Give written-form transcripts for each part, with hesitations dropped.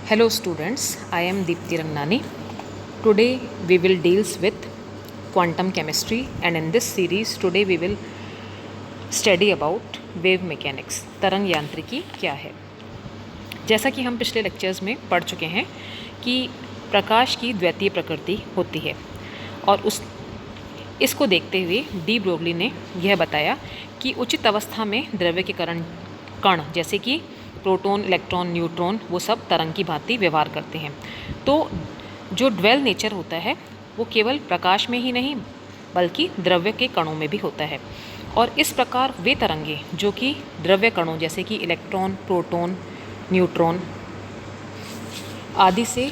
Hello students, I am Deepti Rangnani. Today we will deals with quantum chemistry, and in this series today we will study about wave mechanics. तरंग यांत्रिकी क्या है। जैसा कि हम पिछले लेक्चर्स में पढ़ चुके हैं कि प्रकाश की द्वितीय प्रकृति होती है और इसको देखते हुए डी ब्रोगली ने यह बताया कि उचित अवस्था में द्रव्य के कण जैसे कि प्रोटॉन, इलेक्ट्रॉन, न्यूट्रॉन वो सब तरंग की भांति व्यवहार करते हैं। तो जो ड्वेल नेचर होता है वो केवल प्रकाश में ही नहीं बल्कि द्रव्य के कणों में भी होता है। और इस प्रकार वे तरंगे जो कि द्रव्य कणों जैसे कि इलेक्ट्रॉन, प्रोटॉन, न्यूट्रॉन आदि से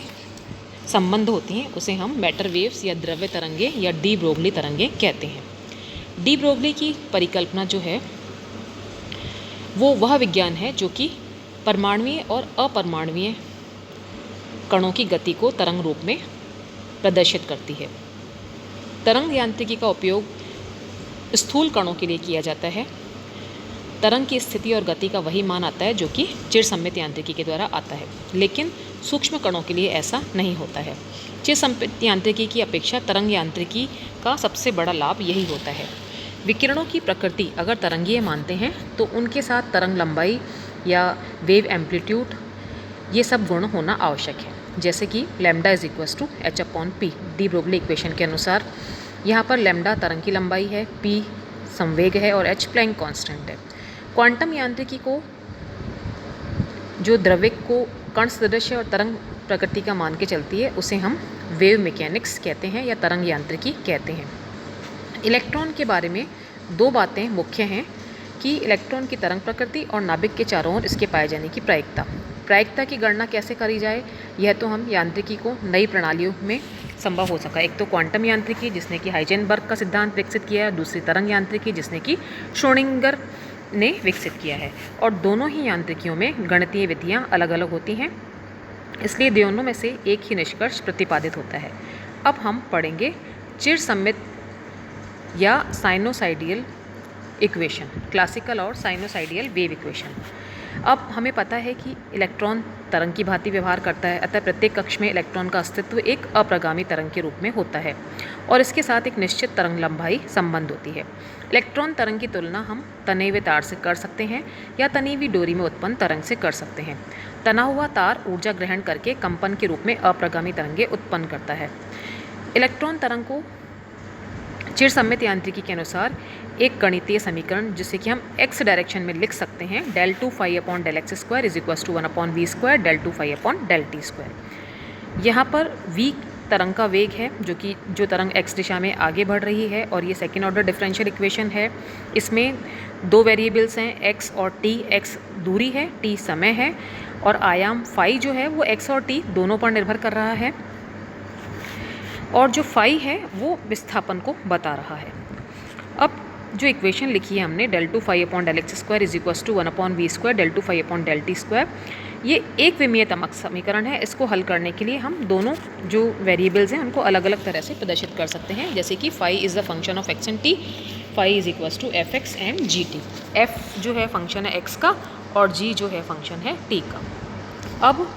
संबंध होती हैं उसे हम मैटर वेव्स या द्रव्य तरंगे या डी ब्रोगली तरंगे कहते हैं। डी ब्रोगली की परिकल्पना जो है वो वह विज्ञान है जो कि परमाणुीय और अपरमाणुीय कणों की गति को तरंग रूप में प्रदर्शित करती है। तरंग यांत्रिकी का उपयोग स्थूल कणों के लिए किया जाता है। तरंग की स्थिति और गति का वही मान आता है जो कि चिरसम्मित यांत्रिकी के द्वारा आता है, लेकिन सूक्ष्म कणों के लिए ऐसा नहीं होता है। चिरसम्मित यांत्रिकी की अपेक्षा तरंग यांत्रिकी का सबसे बड़ा लाभ यही होता है। विकिरणों की प्रकृति अगर तरंगीय मानते हैं तो उनके साथ तरंग लंबाई या वेव एम्पलीट्यूड ये सब गुण होना आवश्यक है। जैसे कि lambda is equals to H upon P de Broglie equation के अनुसार यहाँ पर लैम्डा तरंग की लंबाई है, पी संवेग है और एच प्लैंक कांस्टेंट है। क्वांटम यांत्रिकी को जो द्रव्य को कण सदृश और तरंग प्रकृति का मान के चलती है उसे हम वेव मैकेनिक्स कहते हैं या तरंग यांत्रिकी कहते हैं। इलेक्ट्रॉन के बारे में दो बातें मुख्य हैं कि इलेक्ट्रॉन की तरंग प्रकृति और नाभिक के चारों ओर इसके पाए जाने की प्रायिकता की गणना कैसे करी जाए, यह तो हम यांत्रिकी को नई प्रणालियों में संभव हो सका। एक तो क्वांटम यांत्रिकी जिसने कि हाइजेनबर्ग का सिद्धांत विकसित किया है, दूसरी तरंग यांत्रिकी जिसने कि श्रोडिंगर ने विकसित किया है। और दोनों ही यांत्रिकियों में गणितीय विधियाँ अलग अलग होती हैं, इसलिए दोनों में से एक ही निष्कर्ष प्रतिपादित होता है। अब हम पढ़ेंगे चिरसम्मित या साइनोसाइडियल इक्वेशन, क्लासिकल और साइनोसाइडियल वेव इक्वेशन। अब हमें पता है कि इलेक्ट्रॉन तरंग की भांति व्यवहार करता है, अतः प्रत्येक कक्ष में इलेक्ट्रॉन का अस्तित्व एक अप्रगामी तरंग के रूप में होता है और इसके साथ एक निश्चित तरंग लंबाई संबंध होती है। इलेक्ट्रॉन तरंग की तुलना हम तने हुए तार से कर सकते हैं या तनी हुई डोरी में उत्पन्न तरंग से कर सकते हैं। तना हुआ तार ऊर्जा ग्रहण करके कंपन के रूप में अप्रगामी तरंगें उत्पन्न करता है। इलेक्ट्रॉन तरंग को चिरसम्मित यांत्रिकी के अनुसार एक गणितीय समीकरण जिसे कि हम x डायरेक्शन में लिख सकते हैं, del two phi upon del X square is equals to 1 upon V square del two phi upon del T square. यहाँ पर v तरंग का वेग है जो तरंग x दिशा में आगे बढ़ रही है और ये सेकेंड ऑर्डर डिफरेंशियल इक्वेशन है। इसमें दो वेरिएबल्स हैं x और t। x दूरी है, t समय है और आयाम फाई जो है वो x और t दोनों पर निर्भर कर रहा है और जो फाई है वो विस्थापन को बता रहा है। अब जो इक्वेशन लिखी है हमने del two phi upon del X square is equals to 1 upon V square del two phi upon del T square, ये एक विमीय तमक समीकरण है। इसको हल करने के लिए हम दोनों जो वेरिएबल्स हैं उनको अलग अलग तरह से प्रदर्शित कर सकते हैं, जैसे कि phi is the function of X and T, phi is equals to F X and G T. F जो है फंक्शन है एक्स का और जी जो है फंक्शन है टी का। अब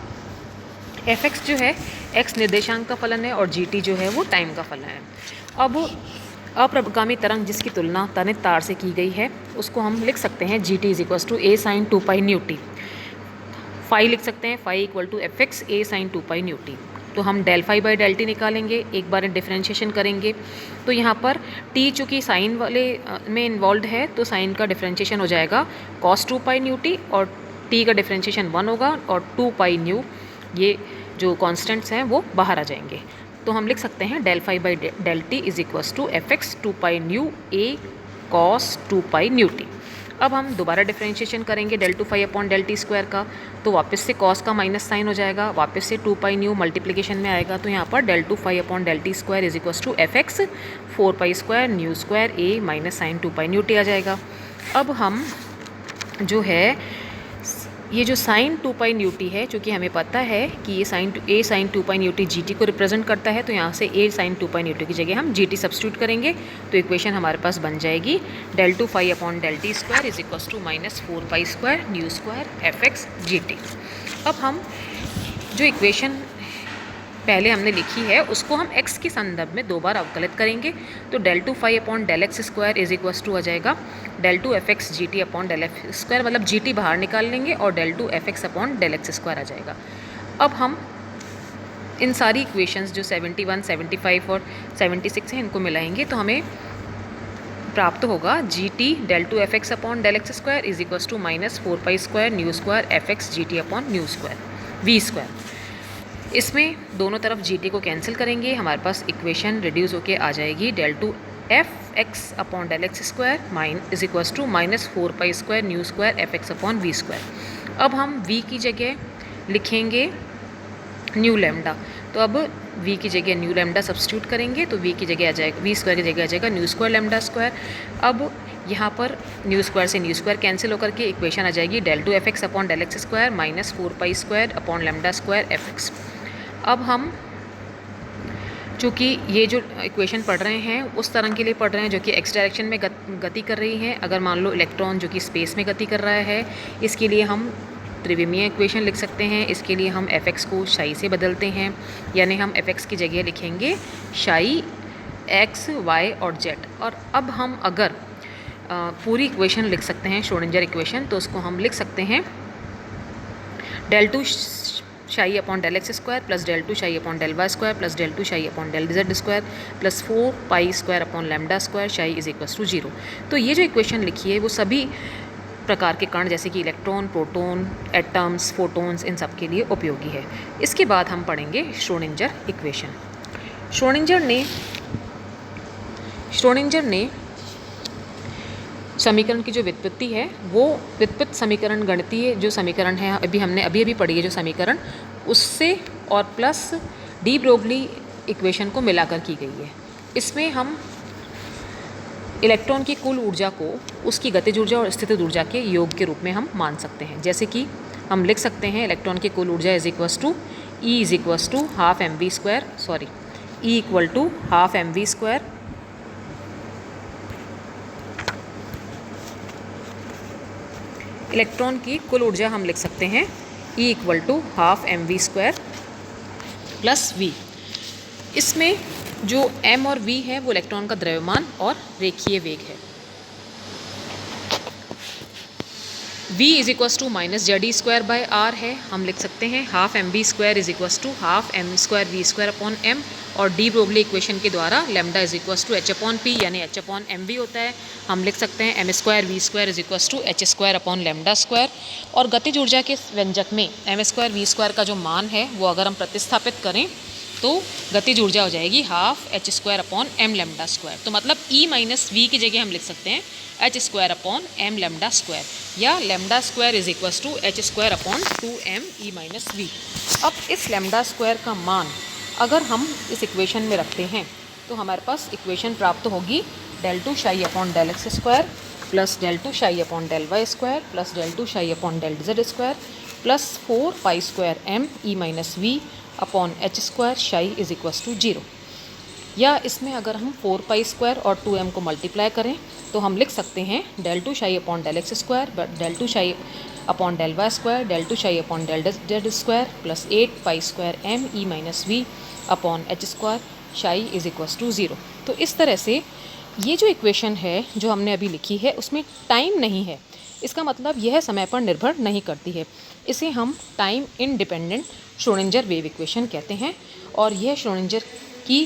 एफ एक्स जो है एक्स निर्देशांक का फलन है और जी टी जो है वो टाइम का फलन है। अब अप्रगामी तरंग जिसकी तुलना तनित तार से की गई है उसको हम लिख सकते हैं G T is equals to A sine 2 pi nu T. Phi लिख सकते हैं phi equal to F X A sine 2 pi nu T. तो हम del phi by del T निकालेंगे, एक बार डिफरेंशिएशन करेंगे तो यहाँ पर टी चूँकि साइन वाले में इन्वॉल्व है तो साइन का डिफरेंशिएशन हो जाएगा कॉस 2 पाई न्यू टी और टी का डिफरेंशिएशन 1 होगा और 2 पाई न्यू ये जो कॉन्स्टेंट्स हैं वो बाहर आ जाएंगे। तो हम लिख सकते हैं del phi by del T is equals to F X 2 pi nu A cos 2 pi nu T. अब हम दोबारा डिफरेंशिएशन करेंगे del two phi upon del T square का, तो वापस से कॉस का माइनस साइन हो जाएगा, वापस से 2 पाई न्यू मल्टीप्लिकेशन में आएगा तो यहाँ पर del two phi upon del T square is equals to F x 4 pi square nu square a minus sine 2 pi nu t आ जाएगा। अब हम जो है ये जो साइन 2 पाई न्यू टी है, चूँकि हमें पता है कि ये a sine 2 pi nu t g t को रिप्रेजेंट करता है, तो यहाँ से a sine 2 pi nu t की जगह हम जी टी सब्स्टिट्यूट करेंगे तो इक्वेशन हमारे पास बन जाएगी del two phi upon del T square is equals to minus 4 pi square nu square F X G T. अब हम जो इक्वेशन पहले हमने लिखी है उसको हम x के संदर्भ में दो बार अवकलित करेंगे, तो del 2 phi upon del x square is equals to आ जाएगा del 2 fx gt upon del f square, मतलब gt बाहर निकाल लेंगे और del 2 fx upon del x square आ जाएगा। अब हम इन सारी इक्वेशंस जो 71, 75 और 76 हैं इनको मिलाएंगे तो हमें प्राप्त होगा gt del 2 fx upon del x square is equals to minus 4 pi square nu square fx gt upon nu square v square. इसमें दोनों तरफ gt को कैंसिल करेंगे, हमारे पास इक्वेशन रिड्यूस होके आ जाएगी del 2 fx upon del x square is equals to minus 4 pi square nu square fx upon v square. अब हम v की जगह लिखेंगे न्यू लैम्डा, तो अब v की जगह न्यू लैम्डा सब्स्टिट्यूट करेंगे तो v की जगह आ जाएगा, v स्क्वायर की जगह आ जाएगा न्यू स्क्वायर लैम्डा स्क्वायर। अब यहाँ पर न्यू स्क्वायर से न्यू स्क्वायर कैंसिल होकर के इक्वेशन आ जाएगी del 2 fx upon del x square minus 4 pi square upon lambda square fx। अब हम चूँकि ये जो इक्वेशन पढ़ रहे हैं उस तरंग के लिए पढ़ रहे हैं जो कि x डायरेक्शन में गति कर रही है। अगर मान लो इलेक्ट्रॉन जो कि स्पेस में गति कर रहा है, इसके लिए हम त्रिविमीय इक्वेशन लिख सकते हैं। इसके लिए हम fx को शाई से बदलते हैं, यानी हम fx की जगह लिखेंगे शाई x, y और z। और अब हम अगर पूरी इक्वेशन लिख सकते हैं श्रोडिंगर इक्वेशन, तो उसको हम लिख सकते हैं del 2 psi upon del x square plus del 2 psi upon del y square plus del 2 psi upon del z square plus 4 pi square upon lambda square psi is equals to 0। तो ये जो equation लिखी है वो सभी प्रकार के कण जैसे कि इलेक्ट्रॉन, प्रोटॉन, एटम्स, फोटॉन्स इन सब के लिए उपयोगी है। इसके बाद हम पढ़ेंगे श्रोडिंगर इक्वेशन। श्रोडिंगर ने समीकरण की जो व्युत्पत्ति है वो व्युत्पत्ति समीकरण गणितीय जो समीकरण है हमने अभी पढ़ी है जो समीकरण, उससे और प्लस डी ब्रोगली इक्वेशन को मिलाकर की गई है। इसमें हम इलेक्ट्रॉन की कुल ऊर्जा को उसकी गतिज ऊर्जा और स्थितिज ऊर्जा के योग के रूप में हम मान सकते हैं। जैसे कि हम लिख सकते हैं इलेक्ट्रॉन की कुल ऊर्जा is equals to E is equals to half M V square, E equal to half M V square electron की कुल ऊर्जा हम लिख सकते हैं E equal to half M V square plus V. इसमें जो m और v है वो इलेक्ट्रॉन का द्रव्यमान और रेखीय वेग है। v is equals to minus Z square by R है, हम लिख सकते हैं half M V square is equals to half M square V square upon M, और डी ब्रोगली इक्वेशन के द्वारा lambda is equals to H upon P यानी H upon M V होता है। हम लिख सकते हैं M square V square is equals to H square upon lambda square. और गतिज ऊर्जा के व्यंजक में एम स्क्वायर वी स्क्वायर का जो मान है वो अगर हम प्रतिस्थापित करें तो गतिज ऊर्जा हो जाएगी half H square upon M lambda square. तो मतलब ई माइनस वी की जगह हम लिख सकते हैं h square upon M lambda square, या lambda square is equals to H square upon 2m e minus v. अब इस लैम्डा स्क्वायर का मान अगर हम इस इक्वेशन में रखते हैं तो हमारे पास इक्वेशन प्राप्त होगी del 2 psi upon del x square plus del 2 psi upon del y square plus del 2 psi upon del z square plus 4 pi square m E minus V upon H square psi is equals to 0। या इसमें अगर हम 4 pi square और 2m को multiply करें तो हम लिख सकते हैं del 2 psi upon del x square del 2 psi upon del y square del 2 psi upon del z square plus 8 pi square m E minus V upon H square psi is equals to 0। तो इस तरह से ये जो equation है जो हमने अभी लिखी है उसमें टाइम नहीं है, इसका मतलब यह समय पर निर्भर नहीं करती है। इसे हम time independent Schrodinger wave equation कहते हैं, और यह श्रोडिंगर की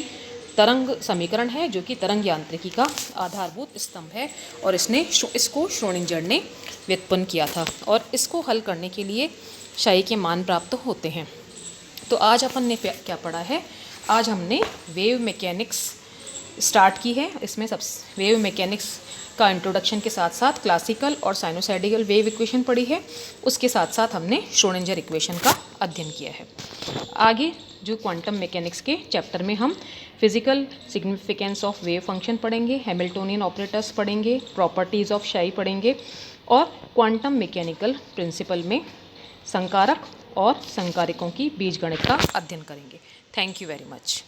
तरंग समीकरण है जो कि तरंग यांत्रिकी का आधारभूत स्तंभ है, और इसको श्रोडिंगर ने व्युत्पन्न किया था, और इसको हल करने के लिए शाई के मान प्राप्त होते हैं। तो आज अपन ने क्या पढ़ा है, आज हमने वेव मैकेनिक्स स्टार्ट की है। इसमें सब वेव मैकेनिक्स का इंट्रोडक्शन के साथ साथ क्लासिकल और साइनोसाइडिकल वेव इक्वेशन पढ़ी है, उसके साथ साथ हमने श्रोडिंगर इक्वेशन का अध्ययन किया है। आगे जो क्वांटम मैकेनिक्स के चैप्टर में हम physical significance of wave function पढ़ेंगे, हैमिल्टोनियन ऑपरेटर्स पढ़ेंगे, प्रॉपर्टीज़ ऑफ शाई पढ़ेंगे, और क्वांटम मैकेनिकल प्रिंसिपल में संकारक और संकारिकों की बीजगणित का अध्ययन करेंगे। Thank you very much.